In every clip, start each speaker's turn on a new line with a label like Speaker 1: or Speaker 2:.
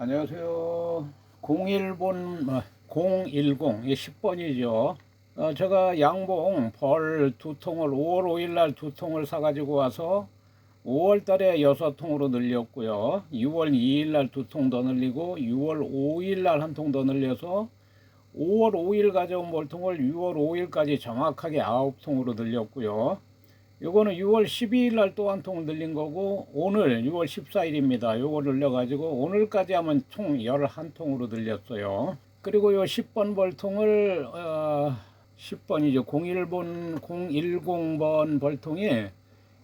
Speaker 1: 안녕하세요. 01번, 010, 이게 10번이죠. 제가 양봉 벌 두 통을 5월 5일 날 두 통을 사가지고 와서 5월 달에 6통으로 늘렸고요. 6월 2일 날 두 통 더 늘리고 6월 5일 날 한 통 더 늘려서 5월 5일 가져온 벌통을 6월 5일까지 정확하게 9통으로 늘렸고요. 요거는 6월 12일 날 또 한 통을 늘린 거고, 오늘 6월 14일입니다. 요거 늘려가지고 오늘까지 하면 총 11통으로 늘렸어요. 그리고 요 10번 벌통을 10번이죠. 01번 010번 벌통이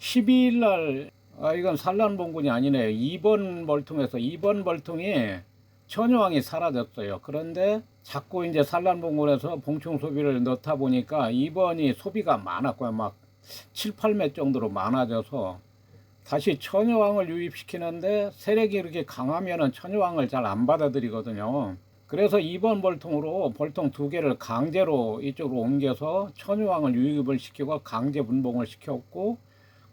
Speaker 1: 12일 날, 이건 산란봉군이 아니네요. 2번 벌통에서 2번 벌통이 천여왕이 사라졌어요. 그런데 자꾸 이제 산란봉군에서 봉충 소비를 넣다 보니까 2번이 소비가 많았고요. 막 7, 8매 정도로 많아져서 다시 천여왕을 유입시키는데 세력이 이렇게 강하면은 천여왕을 잘 안 받아들이거든요. 그래서 2번 벌통으로 벌통 두 개를 강제로 이쪽으로 옮겨서 천여왕을 유입을 시키고 강제 분봉을 시켰고,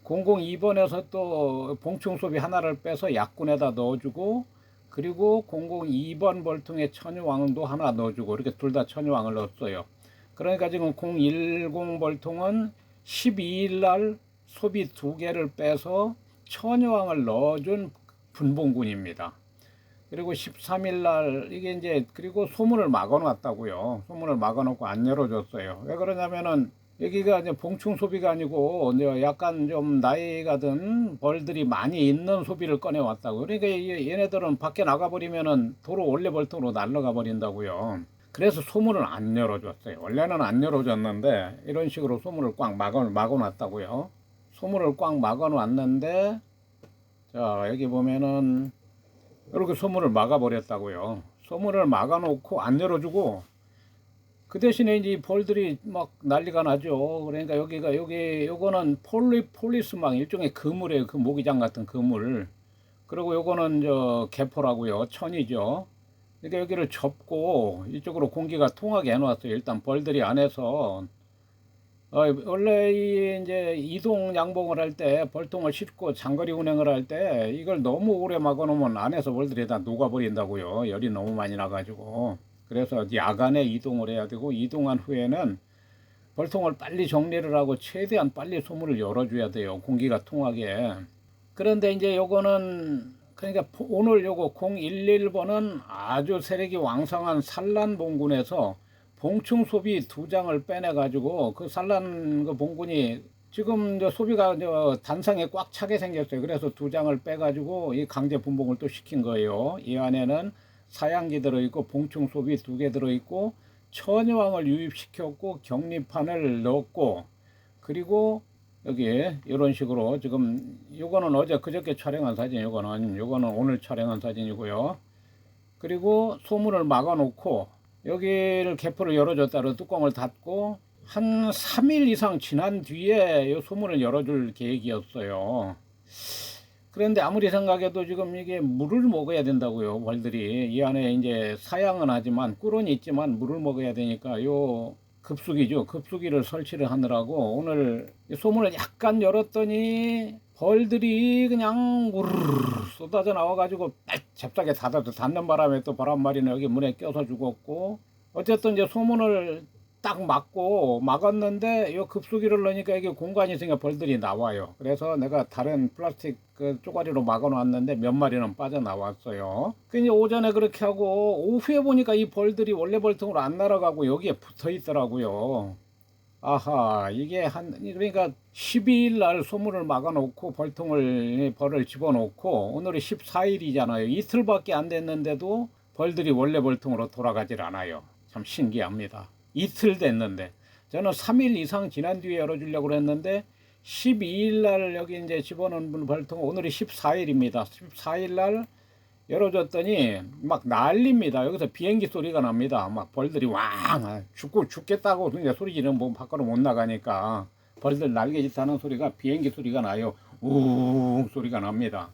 Speaker 1: 002번에서 또 봉충 소비 하나를 빼서 약군에다 넣어주고, 그리고 002번 벌통에 천여왕도 하나 넣어주고, 이렇게 둘 다 천여왕을 넣었어요. 그러니까 지금 010 벌통은 12일 날 소비 두 개를 빼서 천여왕을 넣어준 분봉군입니다. 그리고 13일 날 이게 이제 그리고 소문을 막아놨다고요. 소문을 막아놓고 안 열어줬어요. 왜 그러냐면은 여기가 이제 봉충 소비가 아니고 이제 약간 좀 나이가 든 벌들이 많이 있는 소비를 꺼내왔다고. 그러니까 얘네들은 밖에 나가버리면은 도로 원래 벌통으로 날아가 버린다고요. 그래서 소문을 안 열어줬어요. 원래는 안 열어줬는데 이런 식으로 소문을 꽉 막아놨다고요. 소문을 꽉 막아놨는데, 자 여기 보면은 이렇게 소문을 막아버렸다고요. 소문을 막아놓고 안 열어주고, 그 대신에 이제 벌들이 막 난리가 나죠. 그러니까 요거는 폴리스망, 일종의 그물이에요. 그 모기장 같은 그물. 그리고 요거는 개포라고요. 천이죠. 그러니까 여기를 접고 이쪽으로 공기가 통하게 해놨어요. 일단 벌들이 안에서 원래 이제 이동 양봉을 할 때 벌통을 싣고 장거리 운행을 할 때 이걸 너무 오래 막아놓으면 안에서 벌들이 다 녹아버린다고요. 열이 너무 많이 나가지고. 그래서 야간에 이동을 해야 되고, 이동한 후에는 벌통을 빨리 정리를 하고 최대한 빨리 소문을 열어줘야 돼요. 공기가 통하게. 그런데 이제 요거는 그러니까 오늘 요거 011번은 아주 세력이 왕성한 산란봉군에서 봉충 소비 두 장을 빼내 가지고 그 산란 그 봉군이 지금 소비가 단상에 꽉 차게 생겼어요. 그래서 두 장을 빼 가지고 이 강제 분봉을 또 시킨 거예요. 이 안에는 사양기 들어있고 봉충 소비 두 개 들어있고 천여왕을 유입시켰고 격리판을 넣었고, 그리고 여기 이런 식으로 지금 요거는 어제 그저께 촬영한 사진, 요거는 오늘 촬영한 사진이고요. 그리고 소문을 막아 놓고 여기를 개포를 열어줬다로 뚜껑을 닫고 한 3일 이상 지난 뒤에 요 소문을 열어줄 계획이었어요. 그런데 아무리 생각해도 지금 이게 물을 먹어야 된다고요. 벌들이 이 안에 이제 사양은 하지만 꿀은 있지만 물을 먹어야 되니까 요 급수기죠. 급수기를 설치를 하느라고 오늘 소문을 약간 열었더니 벌들이 그냥 우르르 쏟아져 나와가지고 잽싸게 닫는 바람에 또 바람말이는 여기 문에 껴서 죽었고, 어쨌든 이제 소문을 딱 막았는데 이 급수기를 넣으니까 이게 공간이 생겨 벌들이 나와요. 그래서 내가 다른 플라스틱 그 쪼가리로 막아 놨는데 몇 마리는 빠져나왔어요. 그냥 오전에 그렇게 하고 오후에 보니까 이 벌들이 원래 벌통으로 안 날아가고 여기에 붙어 있더라고요. 아하, 이게 그러니까 12일 날 소문을 막아 놓고 벌을 집어 넣고 오늘이 14일이잖아요. 이틀밖에 안 됐는데도 벌들이 원래 벌통으로 돌아가질 않아요. 참 신기합니다. 이틀 됐는데 저는 3일 이상 지난 뒤에 열어주려고 했는데 12일 날 여기 이제 집어넣은 벌통, 오늘이 14일입니다. 14일 날 열어줬더니 막 난립니다. 여기서 비행기 소리가 납니다. 막 벌들이 왕 죽겠다고 그냥 소리 지르면 뭐 밖으로 못 나가니까 벌들 날개짓 하는 소리가 비행기 소리가 나요. 웅 소리가 납니다.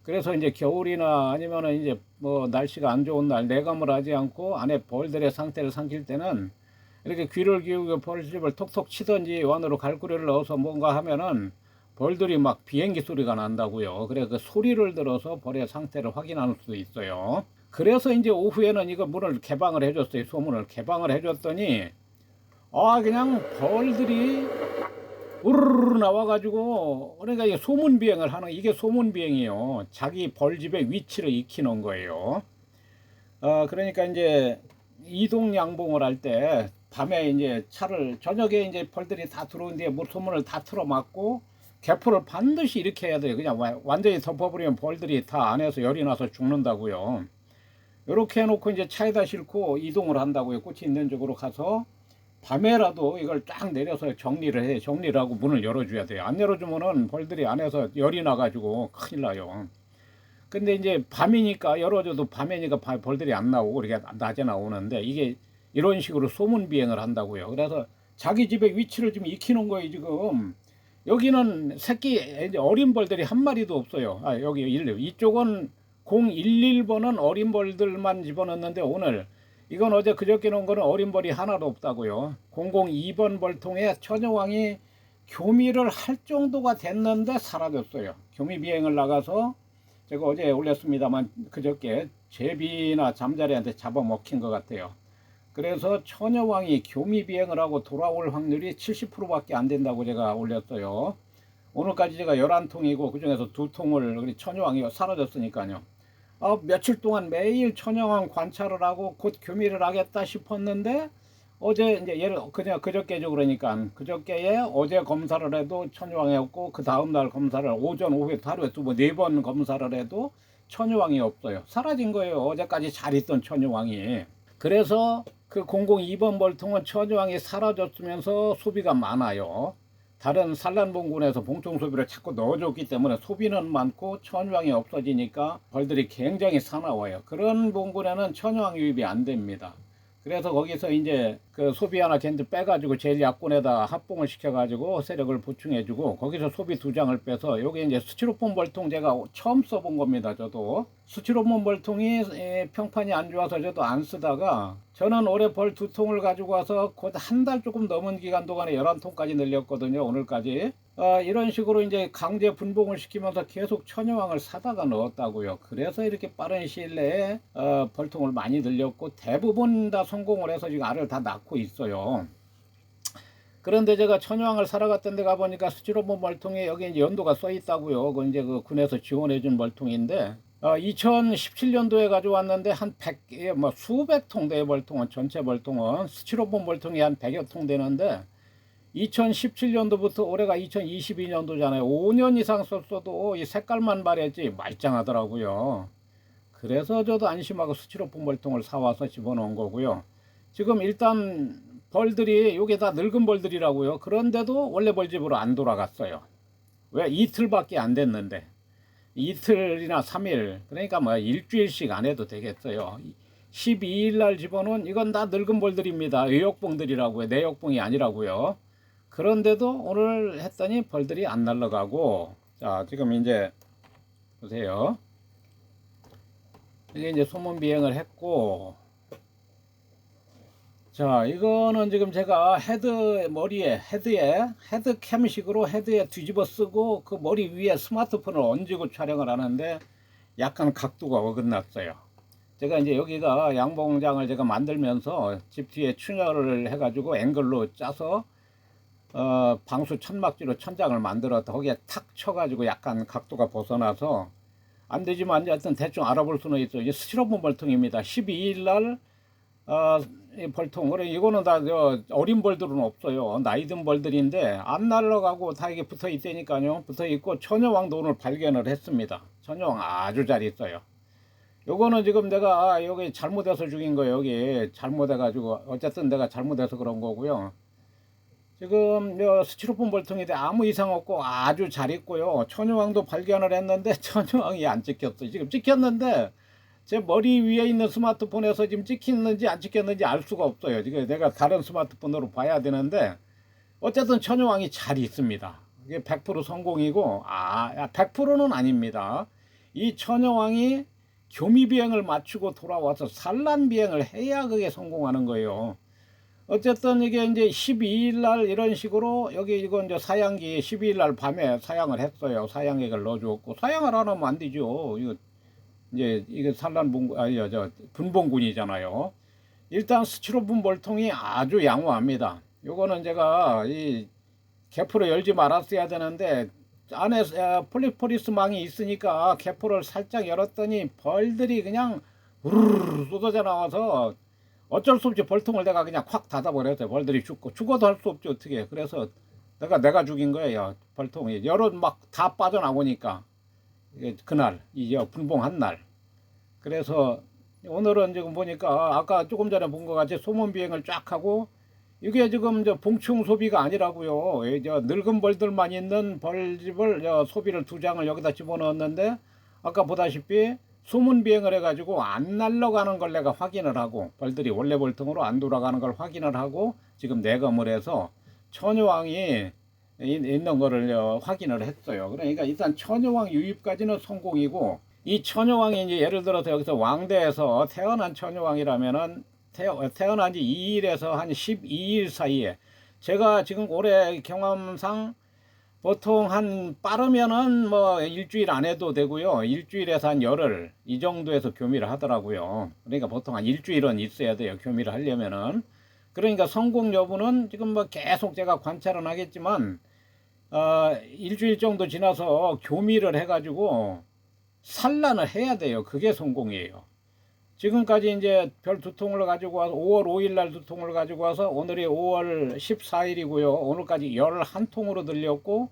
Speaker 1: 그래서 이제 겨울이나 아니면은 이제 뭐 날씨가 안 좋은 날 내감을 하지 않고 안에 벌들의 상태를 삼킬 때는 이렇게 귀를 기울여 벌집을 톡톡 치든지 안으로 갈고리를 넣어서 뭔가 하면은 벌들이 막 비행기 소리가 난다고요. 그래 그 소리를 들어서 벌의 상태를 확인할 수도 있어요. 그래서 이제 오후에는 이거 문을 개방을 해줬어요. 소문을 개방을 해줬더니 그냥 벌들이 우르르 나와가지고, 그러니까 이게 소문 비행을 하는, 이게 소문 비행이에요. 자기 벌집의 위치를 익히는 거예요. 그러니까 이제 이동 양봉을 할 때 밤에 이제 차를, 저녁에 이제 벌들이 다 들어온 뒤에 소문을 다 틀어막고 개포를 반드시 이렇게 해야 돼요. 그냥 완전히 덮어버리면 벌들이 다 안에서 열이 나서 죽는다고요. 이렇게 해놓고 이제 차에다 싣고 이동을 한다고요. 꽃이 있는 쪽으로 가서 밤에라도 이걸 쫙 내려서 정리를 해. 정리를 하고 문을 열어줘야 돼요. 안 열어주면은 벌들이 안에서 열이 나가지고 큰일 나요. 근데 이제 밤이니까 열어줘도 밤이니까 벌들이 안 나오고 이렇게 낮에 나오는데, 이게 이런 식으로 소문 비행을 한다고요. 그래서 자기 집의 위치를 좀 익히는 거예요. 지금 여기는 새끼 어린 벌들이 한 마리도 없어요. 여기 이쪽은 011번은 어린 벌들만 집어넣는데, 오늘 이건 어제 그저께 놓은 거는 어린 벌이 하나도 없다고요. 002번 벌통에 처녀왕이 교미를 할 정도가 됐는데 사라졌어요. 교미 비행을 나가서, 제가 어제 올렸습니다만 그저께 제비나 잠자리한테 잡아먹힌 것 같아요. 그래서 처녀왕이 교미 비행을 하고 돌아올 확률이 70%밖에 안 된다고 제가 올렸어요. 오늘까지 제가 11통이고 그중에서 2통을 처녀왕이 사라졌으니까요. 며칠 동안 매일 처녀왕 관찰을 하고 곧 교미를 하겠다 싶었는데, 어제 이제 그냥 그저께죠. 그러니까 그저께에 어제 검사를 해도 처녀왕이 없고, 그 다음날 검사를 오전 오후에 하루에 또 4번 검사를 해도 처녀왕이 없어요. 사라진 거예요. 어제까지 잘 있던 처녀왕이. 그래서 그 002번 벌통은 처녀왕이 사라졌으면서 소비가 많아요. 다른 산란봉군에서 봉통 소비를 자꾸 넣어줬기 때문에 소비는 많고 처녀왕이 없어지니까 벌들이 굉장히 사나워요. 그런 봉군에는 처녀왕 유입이 안 됩니다. 그래서 거기서 이제 그 소비 하나 겐드 빼가지고 제일 약군에다 합봉을 시켜가지고 세력을 보충해주고, 거기서 소비 2장을 빼서, 여기 이제 스티로폼 벌통 제가 처음 써본 겁니다. 저도 스티로폼 벌통이 평판이 안 좋아서 저도 안 쓰다가, 저는 올해 벌 2통을 가지고 와서 곧 한 달 조금 넘은 기간 동안에 11통까지 늘렸거든요. 오늘까지. 이런 식으로 이제 강제 분봉을 시키면서 계속 처녀왕을 사다가 넣었다고요. 그래서 이렇게 빠른 시일 내에 벌통을 많이 늘렸고, 대부분 다 성공을 해서 지금 알을 다 낳고 있어요. 그런데 제가 처녀왕을 사러 갔던 데 가보니까 스티로폼 벌통에 여기 이제 연도가 써 있다고요. 그 이제 그 군에서 지원해준 벌통인데, 2017년도에 가져왔는데 한 100, 수백 통 대 벌통은, 전체 벌통은 스티로폼 벌통이 한 100여 통 되는데, 2017년도부터 올해가 2022년도잖아요. 5년 이상 썼어도 이 색깔만 바랬지 말짱하더라고요. 그래서 저도 안심하고 스티로폼 벌통을 사와서 집어넣은 거고요. 지금 일단 벌들이, 요게 다 늙은 벌들이라고요. 그런데도 원래 벌집으로 안 돌아갔어요. 왜? 이틀밖에 안 됐는데. 이틀이나 3일, 그러니까 뭐 일주일씩 안 해도 되겠어요. 12일 날 집어넣은, 이건 다 늙은 벌들입니다. 의욕봉들이라고요. 내욕봉이 아니라고요. 그런데도 오늘 했더니 벌들이 안 날아가고, 자, 지금 이제 보세요. 이게 이제 소문 비행을 했고, 자, 이거는 지금 제가 머리에, 헤드캠식으로 헤드에 뒤집어 쓰고 그 머리 위에 스마트폰을 얹고 촬영을 하는데 약간 각도가 어긋났어요. 제가 이제 여기가 양봉장을 제가 만들면서 집 뒤에 충혈을 해가지고 앵글로 짜서 방수 천막지로 천장을 만들었다. 거기에 탁 쳐가지고 약간 각도가 벗어나서 안 되지만 하여튼 대충 알아볼 수는 있어요. 이게 스티로폼 벌통입니다. 12일 날 이 벌통, 그래 이거는 다 어린 벌들은 없어요. 나이 든 벌들인데 안 날아가고 다 이게 붙어 있다니까요. 붙어 있고 처녀왕도 오늘 발견을 했습니다. 처녀왕 아주 잘 있어요. 요거는 지금 내가 여기 잘못해서 죽인 거예요. 여기 잘못해가지고, 어쨌든 내가 잘못해서 그런 거고요. 지금 스티로폼 벌통인데 아무 이상 없고 아주 잘 있고요. 처녀왕도 발견을 했는데 처녀왕이 안 찍혔어요. 지금 찍혔는데 제 머리 위에 있는 스마트폰에서 지금 찍혔는지 안 찍혔는지 알 수가 없어요. 지금 내가 다른 스마트폰으로 봐야 되는데, 어쨌든 처녀왕이 잘 있습니다. 이게 100% 성공이고, 100%는 아닙니다. 이 처녀왕이 교미 비행을 마치고 돌아와서 산란 비행을 해야 그게 성공하는 거예요. 어쨌든 이게 이제 12일 날 이런 식으로 여기 이건 이제 사양기 12일 날 밤에 사양을 했어요. 사양액을 넣어주었고 사양을 안 하면 안 되죠. 이거 이제 이게 산란봉 아니 저 분봉군이잖아요. 일단 스티로폼 볼통이 아주 양호합니다. 요거는 제가 이 개포를 열지 말았어야 되는데 안에 폴리포리스 망이 있으니까 개포를 살짝 열었더니 벌들이 그냥 우르르 쏟아져 나와서 어쩔 수 없이 벌통을 내가 그냥 확 닫아버렸어요. 벌들이 죽어도 할 수 없죠 어떻게. 그래서 내가 죽인 거예요. 벌통이 여러 막 다 빠져나오니까 그날 이 분봉한 날. 그래서 오늘은 지금 보니까 아까 조금 전에 본 것 같이 소문 비행을 쫙 하고 이게 지금 봉충 소비가 아니라고요. 저 늙은 벌들만 있는 벌집을 소비를 2장을 여기다 집어넣었는데 아까 보다시피 소문 비행을 해가지고 안 날아가는 걸 내가 확인을 하고 벌들이 원래 벌통으로 안 돌아가는 걸 확인을 하고 지금 내검을 해서 처녀왕이 있는 거를 확인을 했어요. 그러니까 일단 처녀왕 유입까지는 성공이고 이 처녀왕이 이제 예를 들어서 여기서 왕대에서 태어난 처녀왕이라면은 태어난 지 2일에서 한 12일 사이에 제가 지금 올해 경험상 보통 한 빠르면은 뭐 일주일 안 해도 되고요. 일주일에서 한 열흘 이 정도에서 교미를 하더라고요. 그러니까 보통 한 일주일은 있어야 돼요. 교미를 하려면은. 그러니까 성공 여부는 지금 뭐 계속 제가 관찰은 하겠지만 일주일 정도 지나서 교미를 해가지고 산란을 해야 돼요. 그게 성공이에요. 지금까지 이제 별 2통을 가지고 와서 5월 5일 날 2통을 가지고 와서 오늘이 5월 14일이고요. 오늘까지 11통으로 들렸고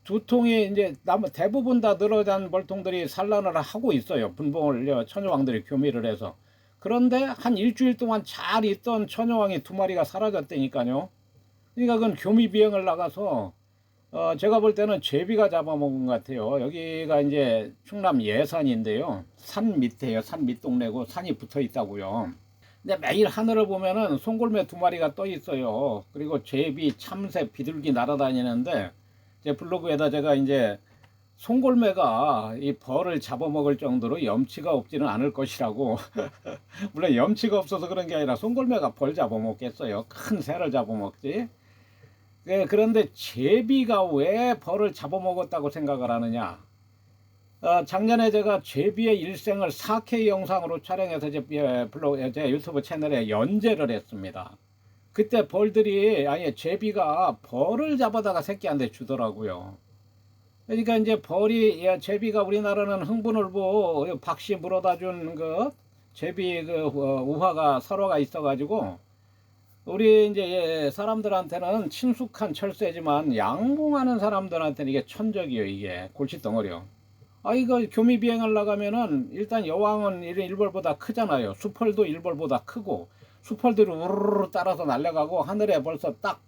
Speaker 1: 2통이 이제 대부분 다 늘어난 벌통들이 산란을 하고 있어요. 분봉을 처녀왕들이 교미를 해서. 그런데 한 일주일 동안 잘 있던 처녀왕이 2마리가 사라졌다니까요. 그러니까 그건 교미 비행을 나가서 제가 볼 때는 제비가 잡아먹은 것 같아요. 여기가 이제 충남 예산인데요. 산 밑에요. 산 밑동네고 산이 붙어 있다고요. 근데 매일 하늘을 보면은 송골매 2마리가 떠 있어요. 그리고 제비, 참새, 비둘기 날아다니는데 제 블로그에다 제가 이제 송골매가 이 벌을 잡아먹을 정도로 염치가 없지는 않을 것이라고. 물론 염치가 없어서 그런 게 아니라 송골매가 벌 잡아먹겠어요. 큰 새를 잡아먹지. 그런데 제비가 왜 벌을 잡아먹었다고 생각을 하느냐. 작년에 제가 제비의 일생을 4K 영상으로 촬영해서 제 유튜브 채널에 연재를 했습니다. 그때 벌들이 제비가 벌을 잡아다가 새끼한테 주더라고요. 그러니까 이제 제비가 우리나라는 흥분을보 박씨 물어다 준 제비 우화가 설화가 있어가지고 우리 이제 사람들한테는 친숙한 철새지만 양봉하는 사람들한테는 이게 천적이에요. 이게 골칫덩어리요. 이거 교미 비행을 나가면은 일단 여왕은 일벌보다 크잖아요. 수펄도 일벌보다 크고 수펄들이 우르르 따라서 날아가고 하늘에 벌써 딱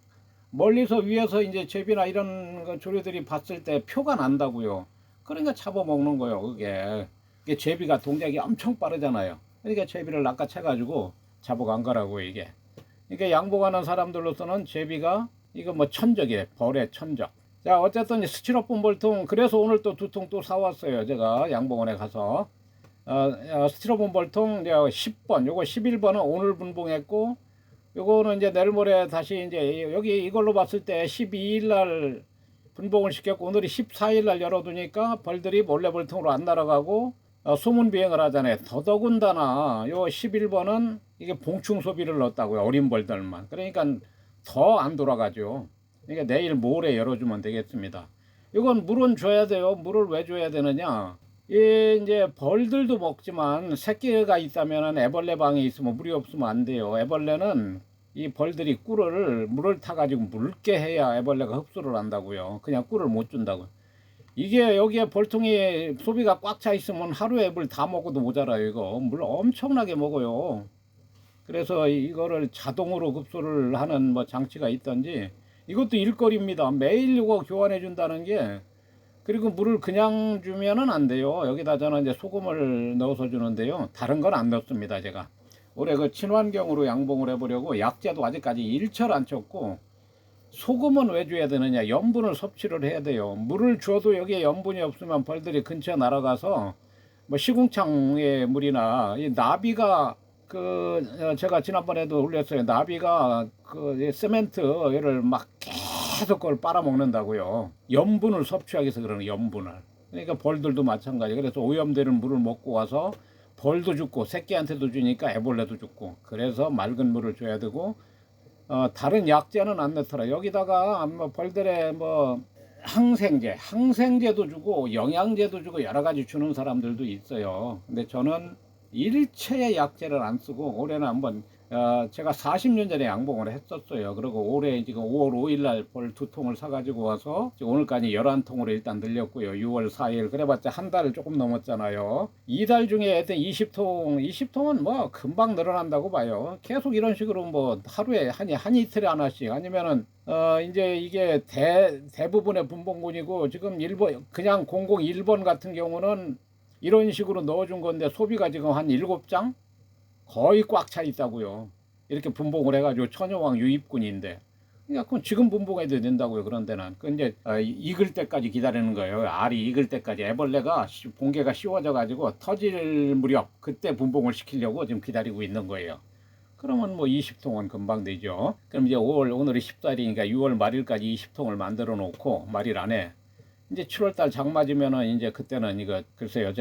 Speaker 1: 멀리서 위에서 이제 제비나 이런 조류들이 봤을 때 표가 난다고요. 그러니까 잡아먹는 거예요. 그게 제비가 동작이 엄청 빠르잖아요. 그러니까 제비를 낚아채가지고 잡아간 거라고 이게. 그러니까 양봉하는 사람들로서는 제비가 이거 뭐 천적이에요. 벌의 천적. 자, 어쨌든 스티로폼 볼통, 그래서 오늘 또 2통 또 사왔어요. 제가 양봉원에 가서. 스티로폼 볼통 10번, 요거 11번은 오늘 분봉했고, 요거는 이제 내일 모레 다시 이제 여기 이걸로 봤을 때 12일 날 분봉을 시켰고, 오늘이 14일 날 열어두니까 벌들이 몰래 볼통으로 안 날아가고, 소문 비행을 하잖아요. 더더군다나 요 11번은 이게 봉충 소비를 넣었다고요. 어린 벌들만. 그러니까 더 안 돌아가죠. 그러니까 내일 모레 열어주면 되겠습니다. 이건 물은 줘야 돼요. 물을 왜 줘야 되느냐. 이제 벌들도 먹지만 새끼가 있다면 애벌레 방에 있으면 물이 없으면 안 돼요. 애벌레는 이 벌들이 물을 타가지고 묽게 해야 애벌레가 흡수를 한다고요. 그냥 꿀을 못 준다고요. 이게 여기에 벌통이 소비가 꽉 차 있으면 하루에 물 다 먹어도 모자라요. 이거 물 엄청나게 먹어요. 그래서 이거를 자동으로 흡수를 하는 뭐 장치가 있던지 이것도 일거리입니다. 매일 이거 교환해 준다는 게. 그리고 물을 그냥 주면은 안 돼요. 여기다 저는 이제 소금을 넣어서 주는데요. 다른 건 안 넣습니다. 제가 올해 친환경으로 양봉을 해보려고 약재도 아직까지 일철 안 쳤고, 소금은 왜 줘야 되느냐. 염분을 섭취를 해야 돼요. 물을 줘도 여기에 염분이 없으면 벌들이 근처에 날아가서 뭐 시궁창의 물이나 이 나비가 제가 지난번에도 올렸어요. 나비가 세멘트를 막 계속 그걸 빨아먹는다고요. 염분을 섭취하기 위해서 그러는 염분을. 그러니까 벌들도 마찬가지. 그래서 오염되는 물을 먹고 와서 벌도 죽고 새끼한테도 주니까 애벌레도 죽고. 그래서 맑은 물을 줘야 되고 다른 약재는 안 넣더라. 여기다가 뭐 벌들의 뭐 항생제도 주고 영양제도 주고 여러 가지 주는 사람들도 있어요. 근데 저는 일체의 약재를 안 쓰고 올해는 한번 제가 40년 전에 양봉을 했었어요. 그리고 올해 지금 5월 5일 날 벌 2통을 사가지고 와서 오늘까지 11통으로 일단 늘렸고요. 6월 4일 그래봤자 한 달을 조금 넘었잖아요. 2달 중에 하여튼 20통은 뭐 금방 늘어난다고 봐요. 계속 이런 식으로 뭐 하루에 한 이틀에 하나씩 아니면은 이제 이게 대부분의 분봉군이고 지금 그냥 001번 같은 경우는 이런 식으로 넣어준 건데 소비가 지금 한 7장 거의 꽉 차 있다고요. 이렇게 분봉을 해가지고 처녀왕 유입군인데 그럼 지금 분봉해도 된다고요. 그런 데는 이제 익을 때까지 기다리는 거예요. 알이 익을 때까지 애벌레가 봉개가 씌워져 가지고 터질 무렵 그때 분봉을 시키려고 지금 기다리고 있는 거예요. 그러면 뭐 20통은 금방 되죠. 그럼 이제 오늘이 10달이니까 6월 말일까지 20통을 만들어 놓고 말일 안에 이제 7월달 장 맞으면은 이제 그때는 이거 글쎄요.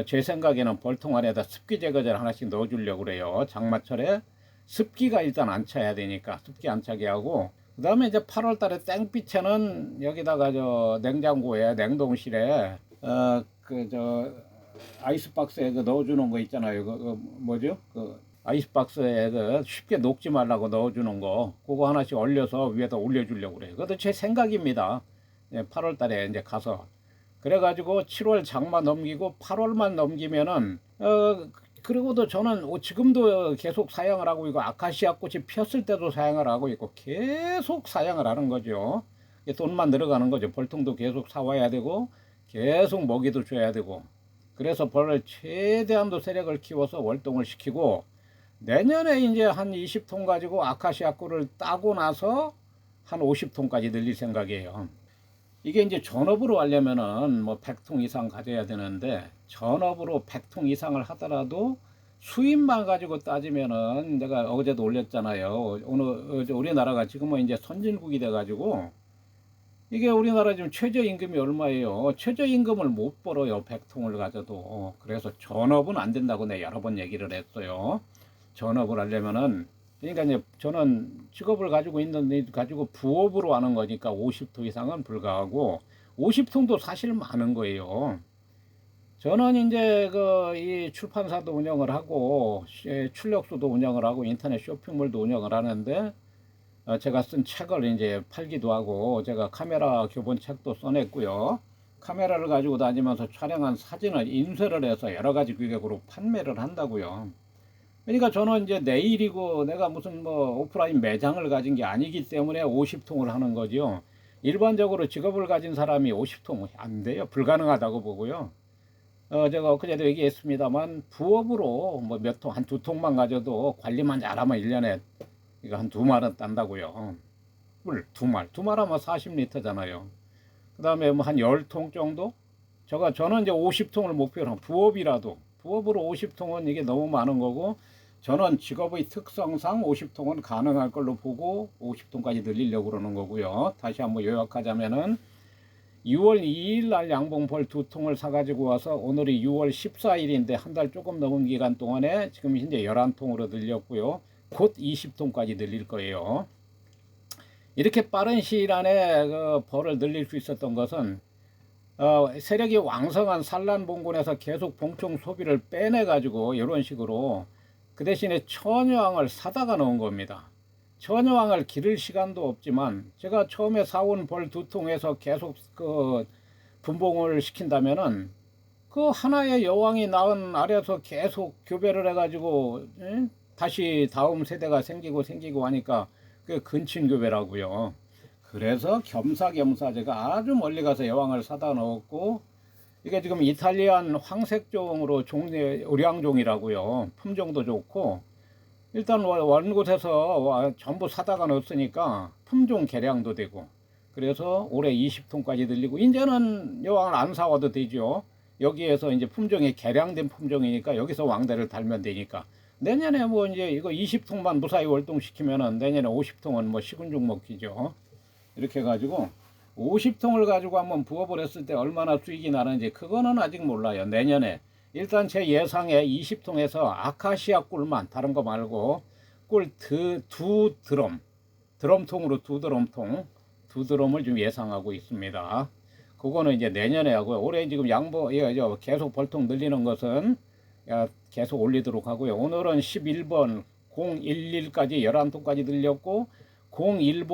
Speaker 1: 제 생각에는 벌통 안에다 습기 제거제를 하나씩 넣어주려고 그래요. 장마철에 습기가 일단 안 차야 되니까 습기 안 차게 하고 그 다음에 이제 8월달에 땡빛에는 여기다가 냉장고에 냉동실에 아이스박스에 넣어주는 거 있잖아요. 뭐죠? 아이스박스에 쉽게 녹지 말라고 넣어주는 거 그거 하나씩 얼려서 위에다 올려주려고 그래요. 그것도 제 생각입니다. 8월 달에 이제 가서 그래가지고 7월 장마 넘기고 8월만 넘기면은 그리고도 저는 지금도 계속 사용을 하고 있고 아카시아 꽃이 피었을 때도 사용을 하고 있고 계속 사용을 하는 거죠. 돈만 들어가는 거죠. 벌통도 계속 사와야 되고 계속 먹이도 줘야 되고 그래서 벌을 최대한도 세력을 키워서 월동을 시키고 내년에 이제 한 20통 가지고 아카시아 꿀을 따고 나서 한 50통까지 늘릴 생각이에요. 이게 이제 전업으로 하려면은 뭐 100통 이상 가져야 되는데 전업으로 100통 이상을 하더라도 수입만 가지고 따지면은 내가 어제도 올렸잖아요. 우리나라가 지금은 이제 선진국이 돼 가지고 이게 우리나라 지금 최저임금이 얼마예요? 최저임금을 못 벌어요. 100통을 가져도. 그래서 전업은 안 된다고 내가 여러 번 얘기를 했어요. 전업을 하려면은 그러니까 이제 저는 직업을 가지고 있는데 가지고 부업으로 하는 거니까 50통 이상은 불가하고 50통도 사실 많은 거예요. 저는 이제 이 출판사도 운영을 하고 출력소도 운영을 하고 인터넷 쇼핑몰도 운영을 하는데 제가 쓴 책을 이제 팔기도 하고 제가 카메라 교본 책도 써냈고요. 카메라를 가지고 다니면서 촬영한 사진을 인쇄를 해서 여러 가지 규격으로 판매를 한다고요. 그러니까 저는 이제 내일이고 내가 무슨 뭐 오프라인 매장을 가진 게 아니기 때문에 50통을 하는 거죠. 일반적으로 직업을 가진 사람이 50통 안 돼요. 불가능하다고 보고요. 제가 엊그제도 얘기했습니다만 부업으로 뭐 몇 통, 한 2통만 가져도 관리만 잘하면 1년에 이거 한 2말은 딴다고요. 물 2말 하면 40리터잖아요. 그 다음에 뭐 한 10통 정도? 저는 이제 50통을 목표로 한 부업으로 50통은 이게 너무 많은 거고 저는 직업의 특성상 50통은 가능할 걸로 보고 50통까지 늘리려고 그러는 거고요. 다시 한번 요약하자면은 6월 2일 날 양봉벌 2통을 사가지고 와서 오늘이 6월 14일인데 한 달 조금 넘은 기간 동안에 지금 현재 11통으로 늘렸고요. 곧 20통까지 늘릴 거예요. 이렇게 빠른 시일 안에 벌을 늘릴 수 있었던 것은 세력이 왕성한 산란봉군에서 계속 봉총 소비를 빼내가지고 이런 식으로 그 대신에 처녀왕을 사다가 놓은 겁니다. 처녀왕을 기를 시간도 없지만 제가 처음에 사온 벌 2통에서 계속 분봉을 시킨다면은 그 하나의 여왕이 낳은 알에서 계속 교배를 해가지고 다시 다음 세대가 생기고 하니까 그 근친교배라고요. 그래서 겸사겸사 제가 아주 멀리 가서 여왕을 사다 넣었고 이게 지금 이탈리안 황색종으로 의량종이라고요. 품종도 좋고 일단 원곳에서 전부 사다가 넣었으니까 품종 개량도 되고 그래서 올해 20통까지 늘리고 이제는 여왕을 안 사와도 되죠. 여기에서 이제 품종이 개량된 품종이니까 여기서 왕대를 달면 되니까 내년에 뭐 이제 이거 20통만 무사히 월동시키면은 내년에 50통은 뭐 시군종 먹기죠. 이렇게 해가지고 50통을 가지고 한번 부업을 했을 때 얼마나 수익이 나는지 그거는 아직 몰라요. 내년에 일단 제 예상에 20통에서 아카시아 꿀만, 다른 거 말고 꿀 두 드럼통으로 두 드럼을 좀 예상하고 있습니다. 그거는 이제 내년에 하고요. 올해 지금 계속 벌통 늘리는 것은 계속 올리도록 하고요. 오늘은 11번 011까지 11통까지 늘렸고 010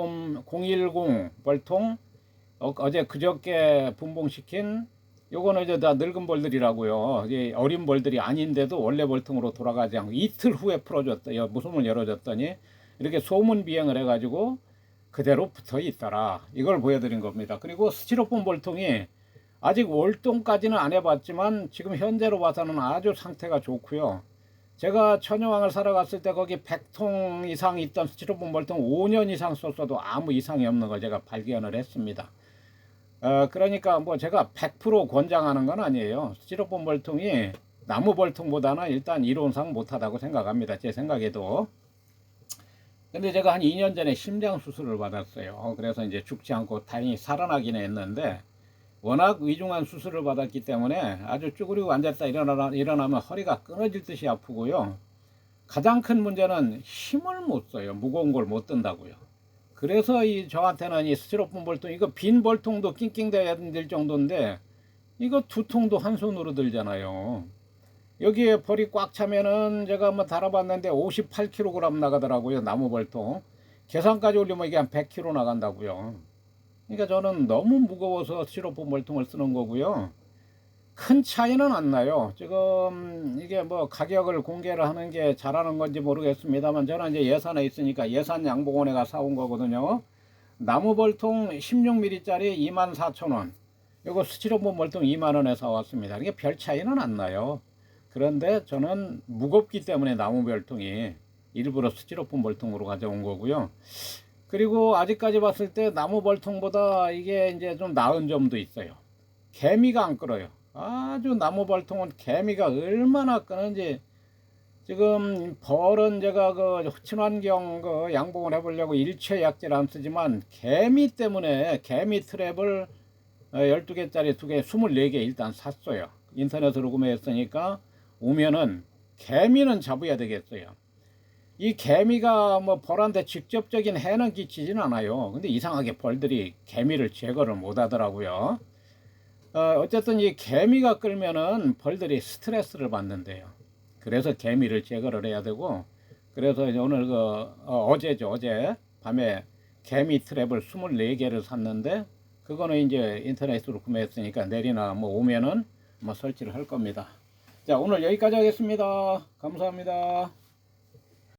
Speaker 1: 벌통 어제 그저께 분봉시킨 요거는 이제 다 늙은 벌들이라고요. 어린 벌들이 아닌데도 원래 벌통으로 돌아가지 않고 이틀 후에 풀어줬다. 무소문 열어줬더니 이렇게 소문 비행을 해가지고 그대로 붙어 있더라. 이걸 보여드린 겁니다. 그리고 스티로폼 벌통이 아직 월동까지는 안 해봤지만 지금 현재로 봐서는 아주 상태가 좋고요. 제가 천여왕을 사러 갔을 때 거기 100통 이상 있던 스티로폼 벌통 5년 이상 썼어도 아무 이상이 없는 걸 제가 발견을 했습니다. 그러니까 뭐 제가 100% 권장하는 건 아니에요. 스티로폼 벌통이 나무 벌통보다는 일단 이론상 못하다고 생각합니다. 제 생각에도. 근데 제가 한 2년 전에 심장 수술을 받았어요. 그래서 이제 죽지 않고 다행히 살아나기는 했는데 워낙 위중한 수술을 받았기 때문에 아주 쭈그리고 앉았다 일어나면 허리가 끊어질 듯이 아프고요. 가장 큰 문제는 힘을 못 써요. 무거운 걸 못 든다고요. 그래서 저한테는 이 스티로폼 벌통, 이거 빈 벌통도 낑낑대야 될 정도인데 이거 두 통도 한 손으로 들잖아요. 여기에 벌이 꽉 차면은 제가 한번 달아봤는데 58kg 나가더라고요. 나무 벌통. 계산까지 올리면 이게 한 100kg 나간다고요. 그러니까 저는 너무 무거워서 스티로폼 벌통을 쓰는 거고요. 큰 차이는 안 나요. 지금 이게 뭐 가격을 공개를 하는 게 잘하는 건지 모르겠습니다만 저는 이제 예산에 있으니까 예산양봉원에 가 사온 거거든요. 나무 벌통 16mm짜리 24,000원. 이거 스티로폼 벌통 2만원에 사왔습니다. 이게 별 차이는 안 나요. 그런데 저는 무겁기 때문에 나무 벌통이 일부러 스티로폼 벌통으로 가져온 거고요. 그리고 아직까지 봤을 때 나무 벌통보다 이게 이제 좀 나은 점도 있어요. 개미가 안 끌어요. 아주 나무 벌통은 개미가 얼마나 끄는지. 지금 벌은 제가 그 친환경 그 양봉을 해보려고 일체 약재를 안 쓰지만 개미 때문에 개미 트랩을 12개짜리 2개 24개 일단 샀어요. 인터넷으로 구매했으니까 오면은 개미는 잡아야 되겠어요. 이 개미가 뭐 벌한테 직접적인 해는 끼치진 않아요. 근데 이상하게 벌들이 개미를 제거를 못 하더라고요. 어쨌든 이 개미가 끌면은 벌들이 스트레스를 받는데요. 그래서 개미를 제거를 해야 되고, 그래서 오늘 어제 밤에 개미 트랩을 24개를 샀는데, 그거는 이제 인터넷으로 구매했으니까 내리나 뭐 오면은 뭐 설치를 할 겁니다. 자, 오늘 여기까지 하겠습니다. 감사합니다.